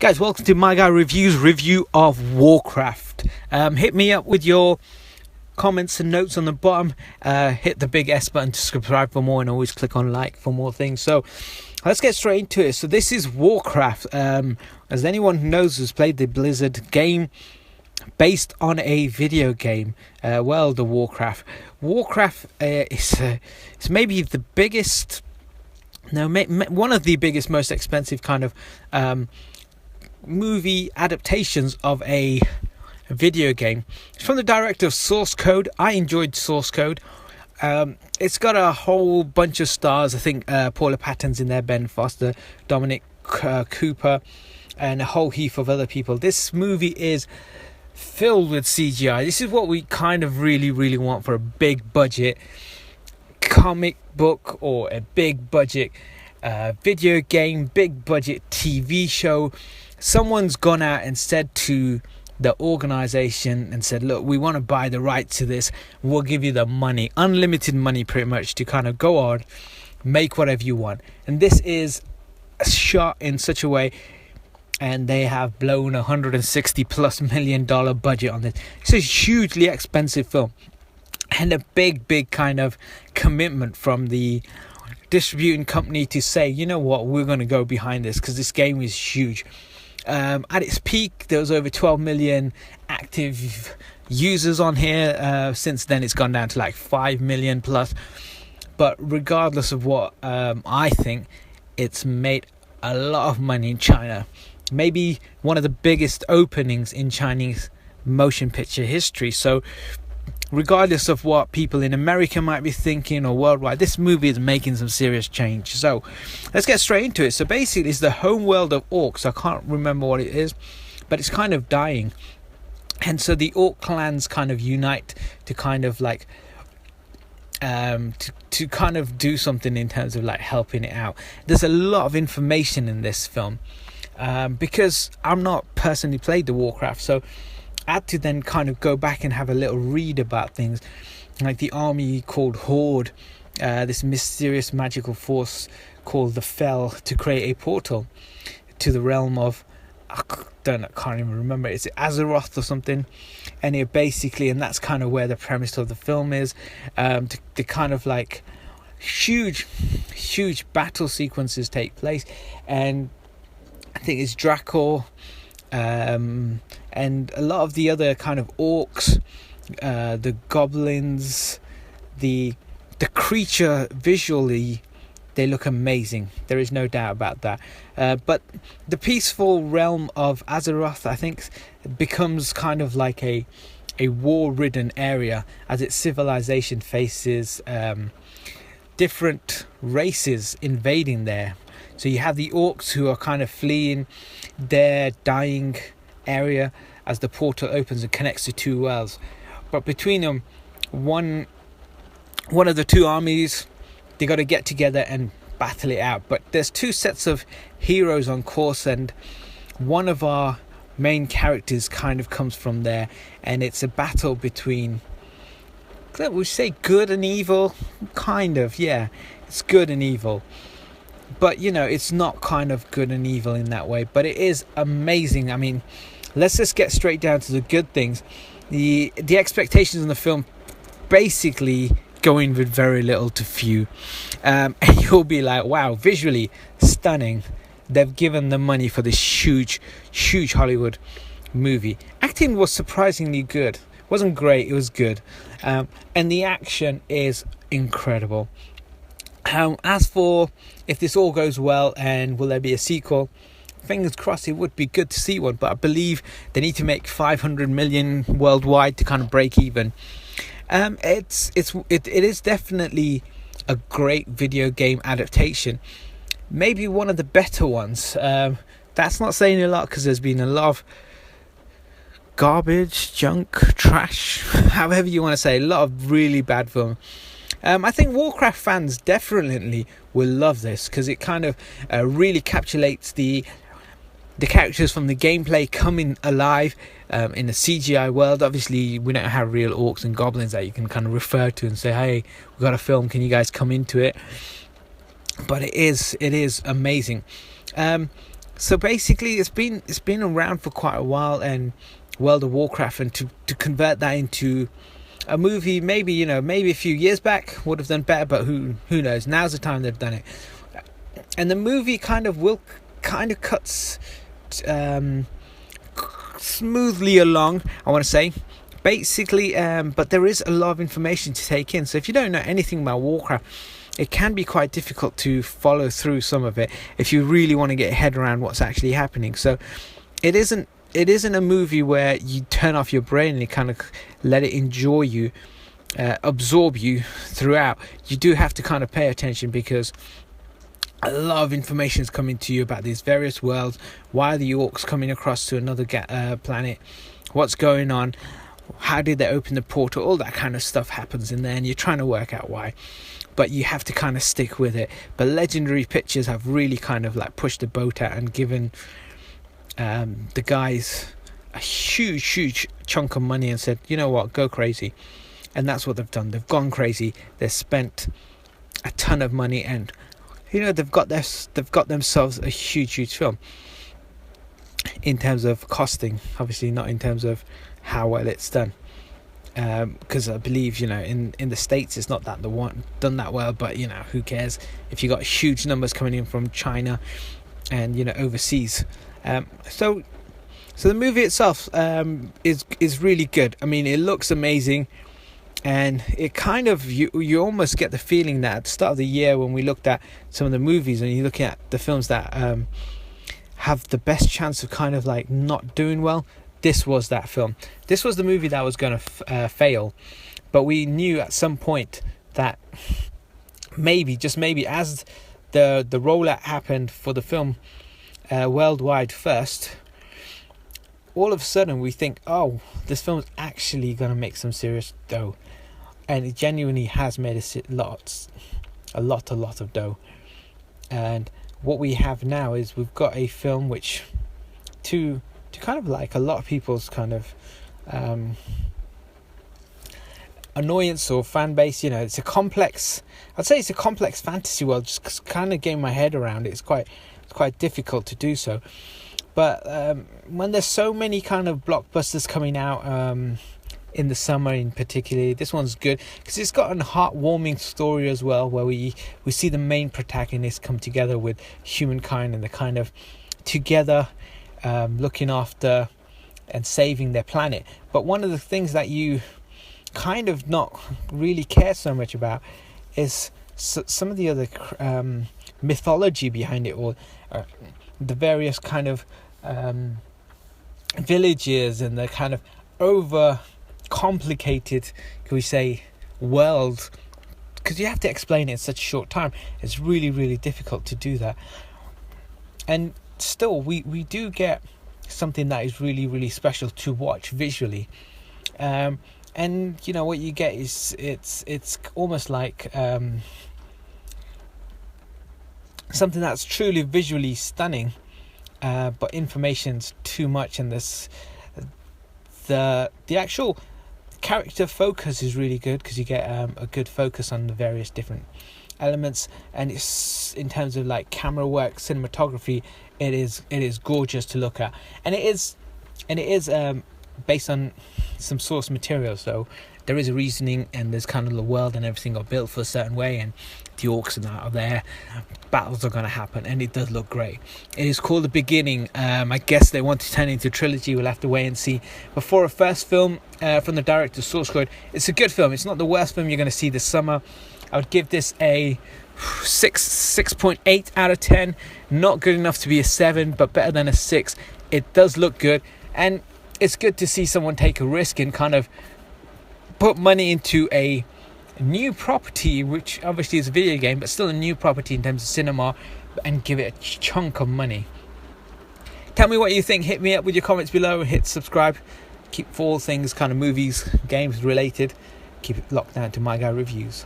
Guys, welcome to My Guy Reviews review of Warcraft. Hit me up with your comments and notes on the bottom. Hit the big S button to subscribe for more, and always click on like for more things. So let's get straight into it. So this is Warcraft. As anyone who knows who's played the Blizzard game based on a video game, the Warcraft. Warcraft is maybe the biggest, one of the biggest, most expensive kind of movie adaptations of a video game. It's from the director of Source Code. I enjoyed Source Code. It's got a whole bunch of stars. I think Paula Patton's in there, Ben Foster, Dominic Cooper, and a whole heap of other people. This movie is filled with CGI. This is what we kind of really want for a big budget comic book or a big budget video game, big budget TV show. Someone's gone out and said to the organization and said, look, we want to buy the rights to this. We'll give you the money, unlimited money pretty much, to kind of go on, make whatever you want. And this is shot in such a way, and they have blown $160+ million budget on this. It's a hugely expensive film, and a big kind of commitment from the distributing company to say, you know what, we're going to go behind this because this game is huge. At its peak, there was over 12 million active users on here. Since then, it's gone down to like 5 million plus. But regardless of what I think, it's made a lot of money in China. Maybe one of the biggest openings in Chinese motion picture history. So regardless of what people in America might be thinking or worldwide, this movie is making some serious change. So let's get straight into it. So basically, it's the home world of orcs. I can't remember what it is, but it's kind of dying. And so the orc clans kind of unite to kind of like to kind of do something in terms of like helping it out. There's a lot of information in this film because I'm not personally played the Warcraft, so I had to then kind of go back and have a little read about things like the army called Horde, this mysterious magical force called the Fel, to create a portal to the realm of, I can't even remember, is it Azeroth or something? And it basically, and that's kind of where the premise of the film is, the kind of like huge battle sequences take place, and I think it's Dracor, and a lot of the other kind of orcs, the goblins, the creature visually, they look amazing. There is no doubt about that. But the peaceful realm of Azeroth, I think, becomes kind of like a war-ridden area as its civilization faces different races invading there. So you have the orcs who are kind of fleeing their dying area as the portal opens and connects to two worlds. But between them, one of the two armies, they got to get together and battle it out. But there's two sets of heroes on course, and one of our main characters kind of comes from there, and it's a battle between, we say, good and evil. Kind of, yeah, it's good and evil. But, you know, it's not kind of good and evil in that way. But it is amazing. I mean, let's just get straight down to the good things. The expectations in the film basically go in with very little to few. And you'll be like, wow, visually stunning. They've given the money for this huge Hollywood movie. Acting was surprisingly good. It wasn't great, it was good. And the action is incredible. As for if this all goes well and will there be a sequel, fingers crossed, it would be good to see one, but I believe they need to make 500 million worldwide to kind of break even. It is definitely a great video game adaptation, maybe one of the better ones. That's not saying a lot because there's been a lot of garbage, junk, trash, however you want to say, a lot of really bad film. I think Warcraft fans definitely will love this because it kind of really encapsulates the characters from the gameplay coming alive in the CGI world. Obviously, we don't have real orcs and goblins that you can kind of refer to and say, hey, we've got a film, can you guys come into it? But it is amazing. So basically, it's been around for quite a while, and World of Warcraft, and to convert that into a movie, maybe maybe a few years back would have done better, but who knows? Now's the time they've done it, and the movie kind of cuts smoothly along, I want to say, basically, but there is a lot of information to take in. So if you don't know anything about Warcraft, it can be quite difficult to follow through some of it if you really want to get your head around what's actually happening. So it isn't a movie where you turn off your brain and you kind of let it enjoy you, absorb you throughout. You do have to kind of pay attention, because a lot of information is coming to you about these various worlds. Why are the orcs coming across to another planet? What's going on? How did they open the portal? All that kind of stuff happens in there, and you're trying to work out why. But you have to kind of stick with it. But Legendary Pictures have really kind of like pushed the boat out and given the guys a huge chunk of money and said, you know what, go crazy. And that's what they've done. They've gone crazy. They've spent a ton of money, and they've got themselves a huge film in terms of costing. Obviously not in terms of how well it's done, because I believe in the States it's not that done that well, but who cares if you got huge numbers coming in from China and overseas. So the movie itself is really good. I mean, it looks amazing, and it kind of you almost get the feeling that at the start of the year, when we looked at some of the movies and you're looking at the films that have the best chance of kind of like not doing well, this was that film. This was the movie that was going to fail, but we knew at some point that maybe, just maybe, as the rollout happened for the film worldwide first, all of a sudden we think, oh, this film's actually going to make some serious dough. And it genuinely has made a lot of dough. And what we have now is we've got a film which, to kind of like a lot of people's kind of annoyance or fan base, it's a complex fantasy world. Just kind of getting my head around it, it's quite difficult to do so. But when there's so many kind of blockbusters coming out in the summer, in particular, this one's good because it's got a heartwarming story as well, where we see the main protagonist come together with humankind, and they're kind of together looking after and saving their planet. But one of the things that you kind of not really care so much about is some of the other mythology behind it, or the various kind of villages and the kind of over complicated, can we say, world, because you have to explain it in such a short time. It's really difficult to do that, and still we do get something that is really special to watch visually, and what you get is it's almost like something that's truly visually stunning, but information's too much, and the actual character focus is really good, because you get a good focus on the various different elements, and it's, in terms of like camera work, cinematography, it is gorgeous to look at, and it is based on some source material, so there is a reasoning, and there's kind of the world and everything got built for a certain way, and the orcs and that are there, battles are going to happen, and it does look great. It is called The Beginning. I guess they want to turn it into a trilogy. We'll have to wait and see. But for a first film from the director's source code, it's a good film. It's not the worst film you're going to see this summer. I would give this a 6.8 out of 10. Not good enough to be a 7, but better than a 6. It does look good, and it's good to see someone take a risk and kind of put money into a new property, which obviously is a video game, but still a new property in terms of cinema, and give it a chunk of money. Tell me what you think. Hit me up with your comments below. Hit subscribe. Keep for all things kind of movies, games related. Keep it locked down to My Guy Reviews.